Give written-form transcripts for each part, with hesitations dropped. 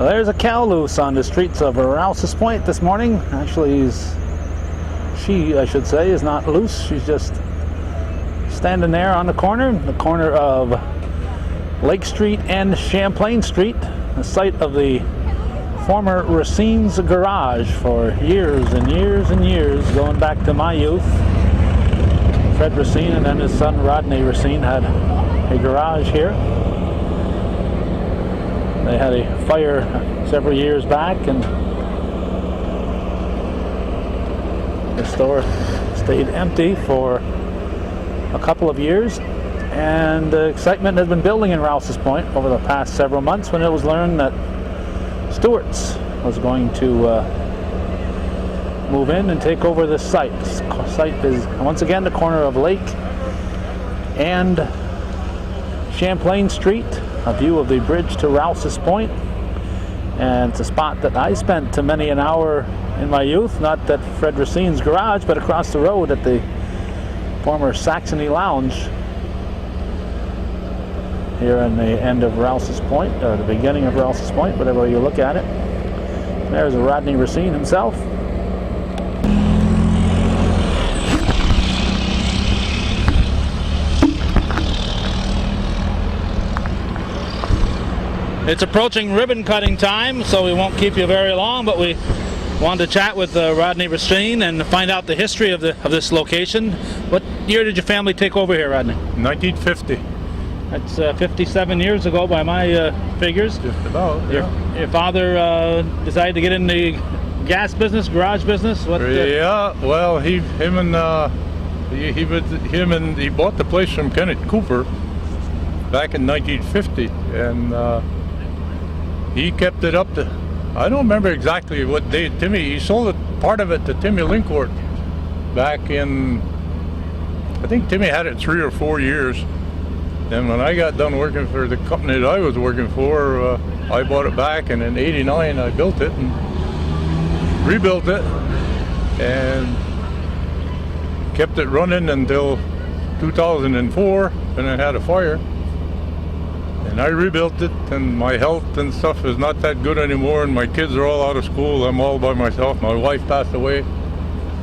There's a cow loose on the streets of Rouses Point this morning. Actually, she, I should say, is not loose. She's just standing there on the corner of Lake Street and Champlain Street, the site of the former Racine's garage for years and years and years, going back to my youth. Fred Racine and then his son Rodney Racine had a garage here. They had a fire several years back and the store stayed empty for a couple of years, and the excitement has been building in Rouses Point over the past several months when it was learned that Stewart's was going to move in and take over this site. This site is once again the corner of Lake and Champlain Street, a view of the bridge to Rouses Point, and it's a spot that I spent many an hour in my youth, not at Fred Racine's garage, but across the road at the former Saxony Lounge here in the end of Rouses Point, or the beginning of Rouses Point, whatever way you look at it. There's Rodney Racine himself. It's approaching ribbon cutting time, so we won't keep you very long, but we wanted to chat with Rodney Racine and find out the history of this location. What year did your family take over here, Rodney? 1950. That's 57 years ago by my figures. Just about, yeah. Your father decided to get in the gas business, garage business? Yeah, well, he bought the place from Kenneth Cooper back in 1950, and he kept it up to, I don't remember exactly what day. He sold part of it to Timmy Lincourt back in, I think Timmy had it 3 or 4 years. Then when I got done working for the company that I was working for, I bought it back, and in '89 I built it and rebuilt it and kept it running until 2004, and it had a fire. And I rebuilt it, and my health and stuff is not that good anymore, and my kids are all out of school. I'm all by myself. My wife passed away,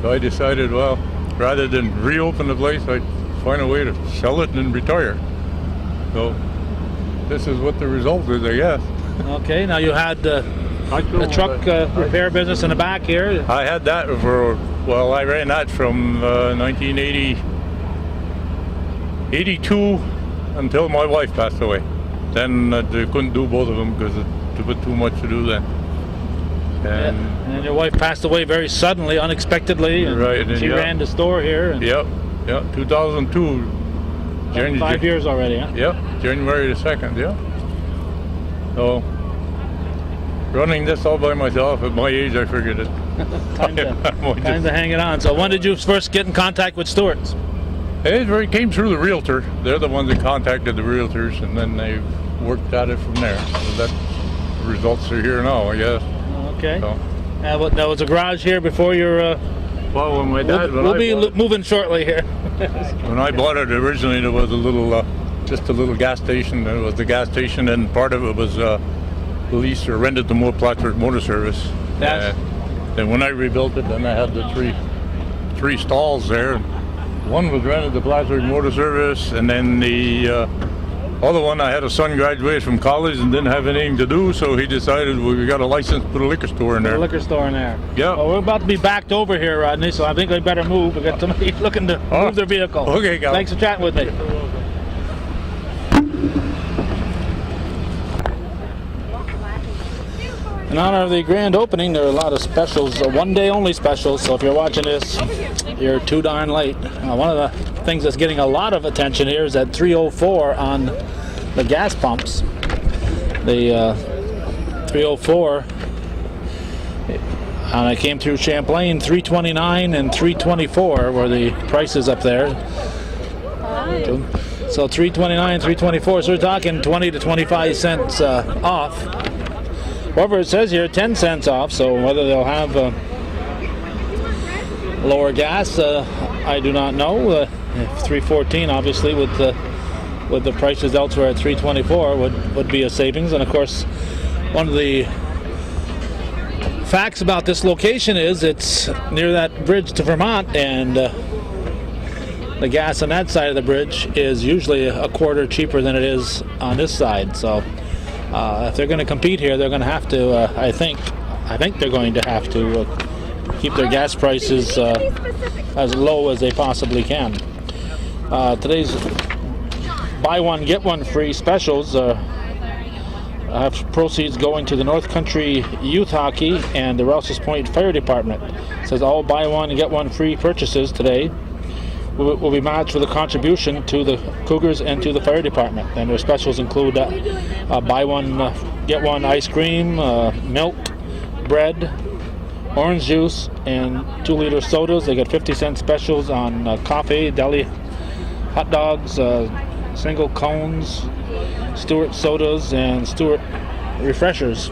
so I decided, well, rather than reopen the place, I'd find a way to sell it and retire. So this is what the result is, I guess. Okay, now you had a truck repair business in the back here. I had that for, well, I ran that from 1982 until my wife passed away. Then they couldn't do both of them because it was too much to do then. And your wife passed away very suddenly, unexpectedly. And right. And she ran the store here. And yep, 2002. 5 years already, huh? Yep, January the 2nd, yeah. So, running this all by myself, at my age, I figured it. time to hang it on. So when did you first get in contact with Stewart's? It came through the realtor. They're the ones that contacted the realtors, and then they worked at it from there. So that the results are here now, I guess. Okay. So. There was a garage here before your... well, when my dad... We'll be moving shortly here. When I bought it originally, there was a little, just a little gas station. There was the gas station, and part of it was leased or rented to Plattsburgh Motor Service. Yes. Then when I rebuilt it, then I had the three stalls there. One was rented to Plattsburgh Motor Service, and then the other one, I had a son graduate from college and didn't have anything to do, so he decided, well, we got a license to put a liquor store in there. A liquor store in there. Yeah. Well, we're about to be backed over here, Rodney, so I think we better move. We got somebody looking to move their vehicle. Okay, guys. Thanks for chatting with me. In honor of the grand opening, there are a lot of specials, one-day only specials, so if you're watching this, you're too darn late. One of the things that's getting a lot of attention here is that 304 on the gas pumps. The 304, and I came through Champlain, 329 and 324 were the prices up there. So 329, 324, so we're talking 20 to 25 cents off. However, it says here 10 cents off, so whether they'll have lower gas, I do not know. 314, obviously, with the prices elsewhere at 324 would be a savings. And of course, one of the facts about this location is it's near that bridge to Vermont, and the gas on that side of the bridge is usually a quarter cheaper than it is on this side. So if they're going to compete here, they're going to have to, I think they're going to have to keep their gas prices as low as they possibly can. Today's buy one get one free specials have proceeds going to the North Country Youth Hockey and the Rouses Point Fire Department. It says all buy one get one free purchases today will be matched with a contribution to the Cougars and to the fire department. And their specials include buy one get one ice cream, milk, bread, orange juice, and 2-liter sodas. They get 50-cent specials on coffee, deli hot dogs, single cones, Stewart sodas, and Stewart refreshers.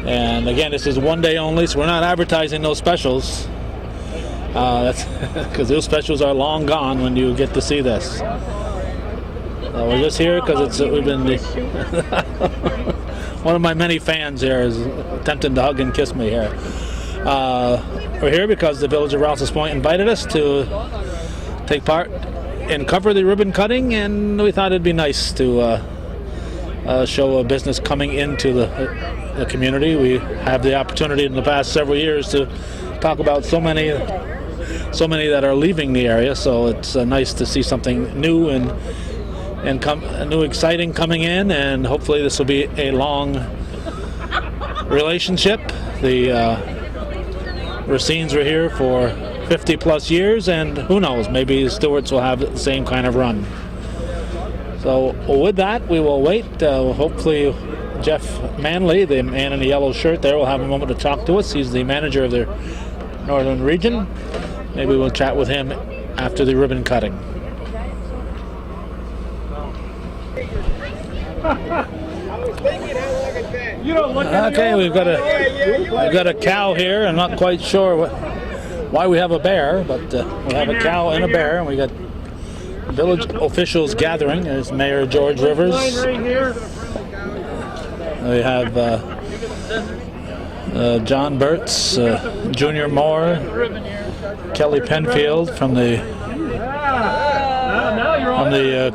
And again, this is one day only, so we're not advertising those specials. That's because those specials are long gone when you get to see this. We're just here because we've been one of my many fans here is attempting to hug and kiss me here. We're here because the village of Rouses Point invited us to take part and cover the ribbon cutting, and we thought it'd be nice to show a business coming into the community. We have the opportunity in the past several years to talk about so many that are leaving the area, so it's nice to see something new and new exciting coming in, and hopefully this will be a long relationship. The Racines were here for 50 plus years, and who knows, maybe the Stewarts will have the same kind of run. So with that, we will wait. Hopefully Jeff Manley, the man in the yellow shirt there, will have a moment to talk to us. He's the manager of the northern region. Maybe we'll chat with him after the ribbon cutting. Okay, we've got a cow here. I'm not quite sure why we have a bear, but we have a cow and a bear, and we got village officials gathering. There's Mayor George Rivers. We have John Burtz, Junior Moore, Kelly Penfield from the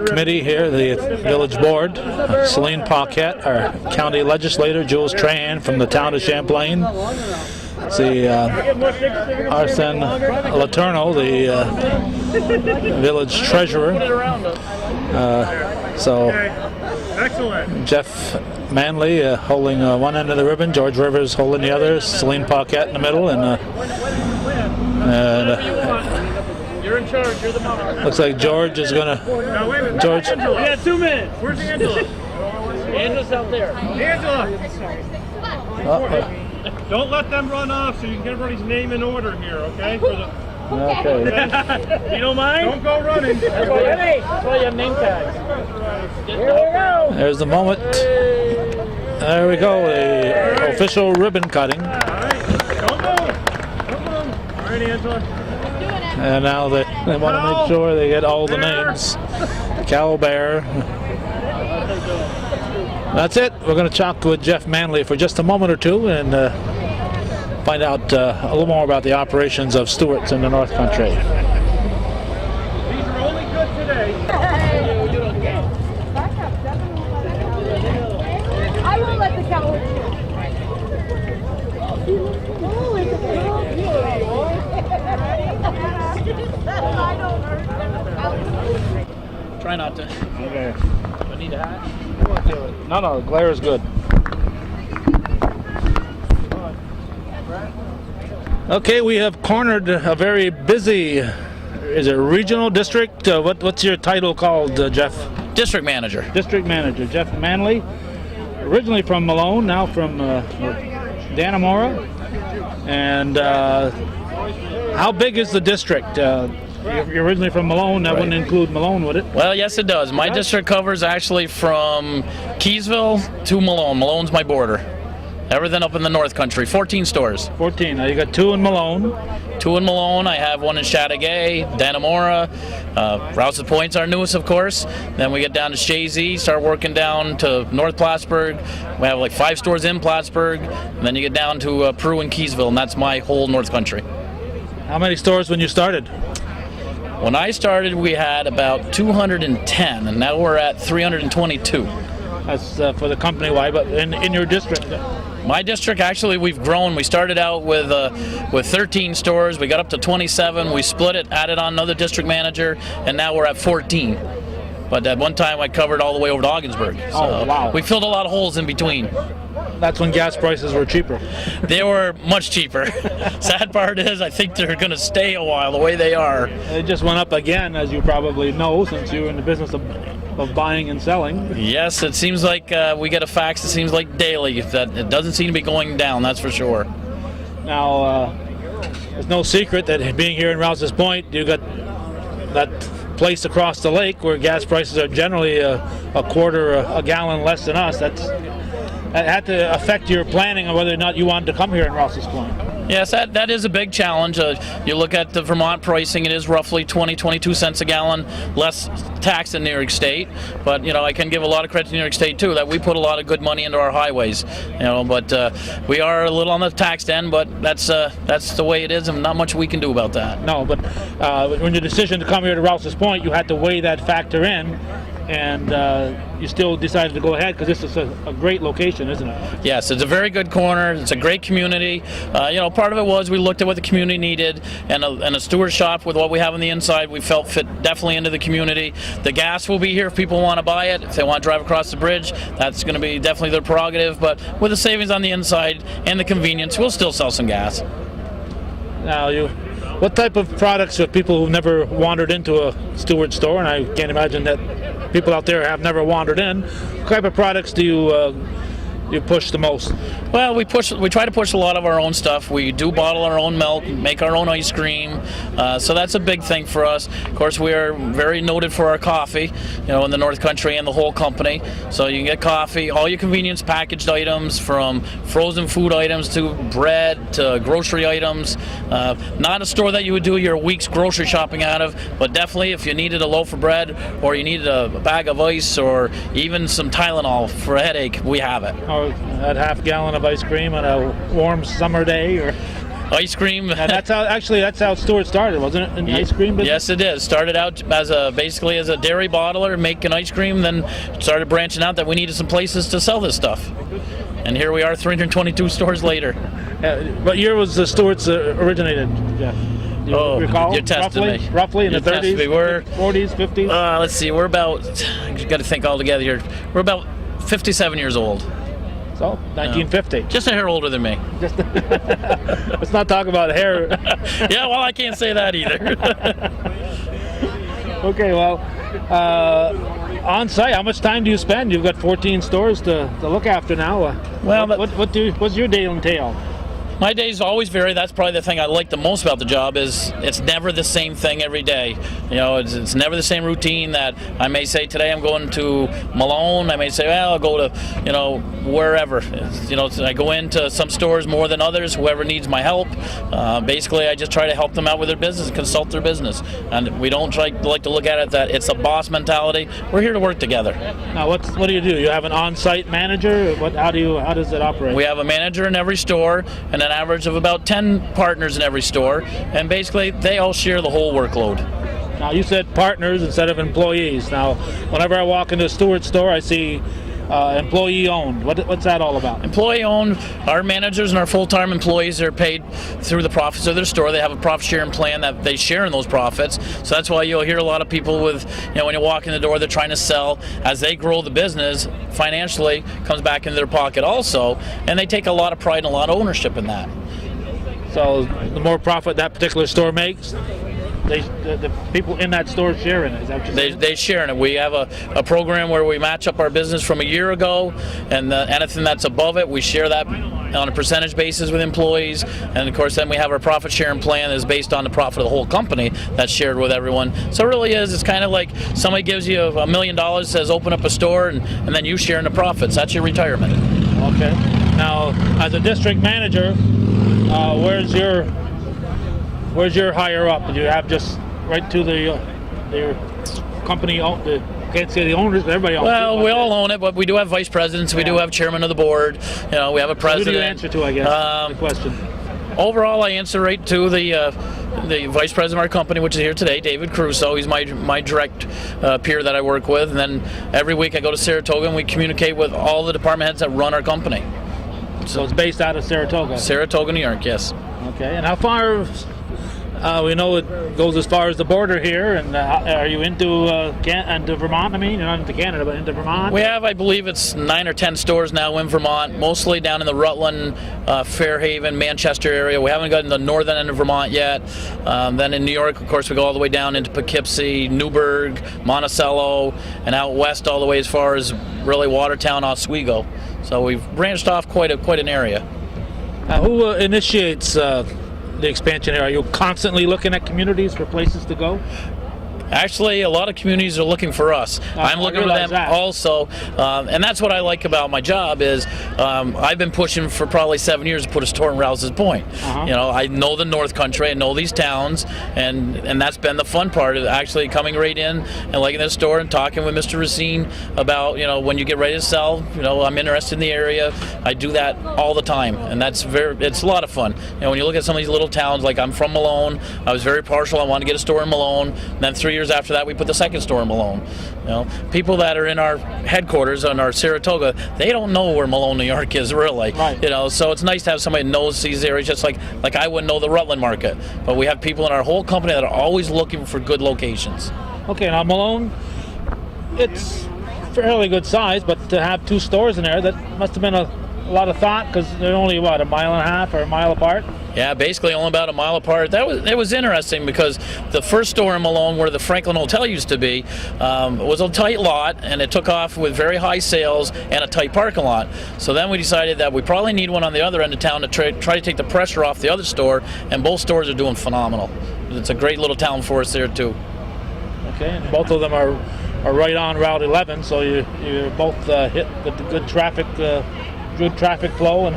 committee here, the village board, Celine Paquette, our county legislator, Jules Trahan from the town of Champlain. See Arsene Letourneau, the village treasurer. So Jeff Manley holding one end of the ribbon, George Rivers holding the other, Celine Paquette in the middle, and you're in charge. You're the mom. looks like George is gonna. No, wait a minute. George. We got 2 minutes. Where's Angela? Angela's out there. Angela. Don't let them run off, so you can get everybody's name in order here, okay? Okay. You don't mind? Don't go running. That's why you have name tags. Here we go. There's the moment. There we go. The official ribbon cutting. All right. Don't move. Don't move. All right, Angela. And now they want to make sure they get all the names. Cow, bear. That's it. We're going to talk with Jeff Manley for just a moment or two and find out a little more about the operations of Stewart's in the North Country. These are only good today. I won't let the cow. Try not to. Okay. Do I need a hat? No, glare is good. Okay, we have cornered a very busy, is it regional district? What's your title called, Jeff? District manager. District manager, Jeff Manley. Originally from Malone, now from Dannemora. And how big is the district? You're originally from Malone. That wouldn't include Malone, would it? Well, yes, it does. My district covers actually from Keysville to Malone. Malone's my border. Everything up in the North Country. 14 stores. 14. Now you got 2 in Malone. 2 in Malone. I have 1 in Chateauguay, Dannemora. Rouses Point's our newest, of course. Then we get down to Shazy, start working down to North Plattsburgh. We have like 5 stores in Plattsburgh. And then you get down to Peru and Keysville, and that's my whole North Country. How many stores when you started? When I started, we had about 210, and now we're at 322. That's for the company-wide, but in your district? My district, actually, we've grown. We started out with 13 stores. We got up to 27. We split it, added on another district manager, and now we're at 14. But at one time, I covered all the way over to Ogdensburg. So oh, wow. We filled a lot of holes in between. That's when gas prices were cheaper. They were much cheaper. Sad part is, I think they're going to stay a while the way they are. It just went up again, as you probably know, since you're in the business of buying and selling. Yes, it seems like we get a fax, it seems like daily, that it doesn't seem to be going down, that's for sure. Now, it's no secret that being here in Rouses Point, you got that place across the lake where gas prices are generally a quarter a gallon less than us. That had to affect your planning on whether or not you wanted to come here in Rouses Point. Yes, that is a big challenge. You look at the Vermont pricing, it is roughly 22 cents a gallon less tax than New York State. But, I can give a lot of credit to New York State, too, that we put a lot of good money into our highways. But we are a little on the taxed end, but that's the way it is, and not much we can do about that. No, but when your decision to come here to Rouses Point, you had to weigh that factor in. And you still decided to go ahead because this is a great location, isn't it? Yes, it's a very good corner. It's a great community. Part of it was we looked at what the community needed, and a Stewart shop with what we have on the inside, we felt fit definitely into the community. The gas will be here if people want to buy it. If they want to drive across the bridge, that's going to be definitely their prerogative. But with the savings on the inside and the convenience, we'll still sell some gas. Now, what type of products for people who've never wandered into a Stewart store, and I can't imagine that people out there have never wandered in, what type of products do you push the most? Well, we try to push a lot of our own stuff. We do bottle our own milk, make our own ice cream, so that's a big thing for us. Of course, we are very noted for our coffee, in the North Country and the whole company. So you can get coffee, all your convenience packaged items, from frozen food items to bread to grocery items. Not a store that you would do your week's grocery shopping out of, but definitely if you needed a loaf of bread or you needed a bag of ice or even some Tylenol for a headache, we have it. Or that half gallon of ice cream on a warm summer day, or ice cream. And that's how Stewart started, wasn't it? In the ice cream business? Yes, it is. Started out basically as a dairy bottler making ice cream, then started branching out that we needed some places to sell this stuff. And here we are 322 stores later. What year was the Stewart's originated, Jeff? Do you recall? You're testing me. Roughly in the 30s, 40s, 50s? Let's see, we're about, you got to think all together here, we're about 57 years old. So, 1950. Just a hair older than me. Let's not talk about hair. Yeah, well, I can't say that either. Okay, well, on site, how much time do you spend? You've got 14 stores to look after now. What's your day entail? My days always vary. That's probably the thing I like the most about the job is it's never the same thing every day. It's never the same routine that I may say today I'm going to Malone. I may say, well, I'll go to, wherever. I go into some stores more than others, whoever needs my help. Basically, I just try to help them out with their business, consult their business. And we don't like to look at it that it's a boss mentality. We're here to work together. Now, what do? You have an on-site manager? How does it operate? We have a manager in every store and an average of about 10 partners in every store, and basically they all share the whole workload. Now, you said partners instead of employees. Now, whenever I walk into a Stewart store, I see employee-owned. What's that all about? Employee-owned. Our managers and our full-time employees are paid through the profits of their store. They have a profit-sharing plan that they share in those profits. So that's why you'll hear a lot of people with, when you walk in the door, they're trying to sell. As they grow the business, financially, comes back into their pocket also, and they take a lot of pride and a lot of ownership in that. So the more profit that particular store makes, the people in that store share in it. Is that what you're saying? They share in it. We have a program where we match up our business from a year ago, and anything that's above it, we share that on a percentage basis with employees. And of course, then we have our profit sharing plan that is based on the profit of the whole company that's shared with everyone. So it really is. It's kind of like somebody gives you $1 million, says open up a store, and then you share in the profits. That's your retirement. Okay. Now, as a district manager, where's your higher up? Do you have just right to the company? Can't say the owners, but everybody owns it. Well, we all own it, but we do have vice presidents. We do have chairman of the board. We have a president. Who do you answer to, I guess? The question. Overall, I answer right to the vice president of our company, which is here today, David Crusoe. He's my direct peer that I work with. And then every week I go to Saratoga and we communicate with all the department heads that run our company. So it's based out of Saratoga? Saratoga, New York, yes. Okay, and how far? We know it goes as far as the border here, and are you into Vermont? I mean, you're not into Canada, but into Vermont? We have, I believe it's 9 or 10 stores now in Vermont, mostly down in the Rutland, Fairhaven, Manchester area. We haven't gotten the northern end of Vermont yet. Then in New York, of course, we go all the way down into Poughkeepsie, Newburgh, Monticello, and out west all the way as far as really Watertown, Oswego. So we've branched off quite an area. Who initiates the expansion here? Are you constantly looking at communities for places to go? Actually, a lot of communities are looking for us. I'm looking for them also, and that's what I like about my job is I've been pushing for probably 7 years to put a store in Rouses Point. I know the North Country, I know these towns, and that's been the fun part of actually coming right in and liking the store and talking with Mr. Racine about when you get ready to sell. I'm interested in the area. I do that all the time, and it's a lot of fun. When you look at some of these little towns, like I'm from Malone, I was very partial. I wanted to get a store in Malone, and then 3 years after that we put the second store in Malone. People that are in our headquarters on our Saratoga, they don't know where Malone, New York is really. Right. So it's nice to have somebody who knows these areas, just like I wouldn't know the Rutland market, but we have people in our whole company that are always looking for good locations. Okay, now Malone, it's fairly good size, but to have 2 stores in there, that must have been a lot of thought, because they're only a mile and a half or a mile apart. Yeah, basically only about a mile apart. It was interesting because the first store in Malone, where the Franklin Hotel used to be, was a tight lot, and it took off with very high sales and a tight parking lot. So then we decided that we probably need one on the other end of town to try to take the pressure off the other store, and both stores are doing phenomenal. It's a great little town for us there too. Okay, and both of them are right on Route 11, so you both hit the good traffic flow, and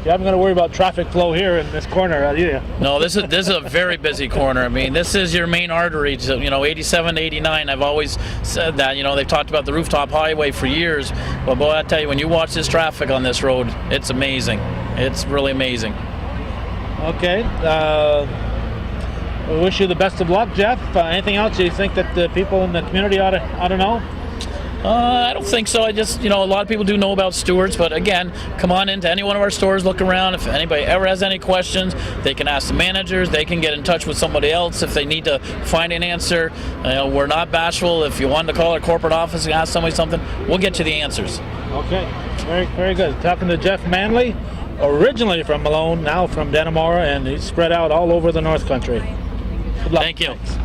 you haven't got to worry about traffic flow here in this corner, are you? No, this is a very busy corner. I mean, this is your main artery to 87 to 89. I've always said that. They've talked about the rooftop highway for years, but boy, I tell you, when you watch this traffic on this road, it's amazing. It's really amazing. Okay. We wish you the best of luck, Jeff. Anything else you think that the people in the community ought to know? I don't think so. I just, a lot of people do know about Stewart's, but again, come on into any one of our stores, look around. If anybody ever has any questions, they can ask the managers. They can get in touch with somebody else if they need to find an answer. We're not bashful. If you want to call our corporate office and ask somebody something, we'll get you the answers. Okay, very, very good. Talking to Jeff Manley, originally from Malone, now from Dannemora, and he's spread out all over the North Country. Good luck. Thank you. Thanks.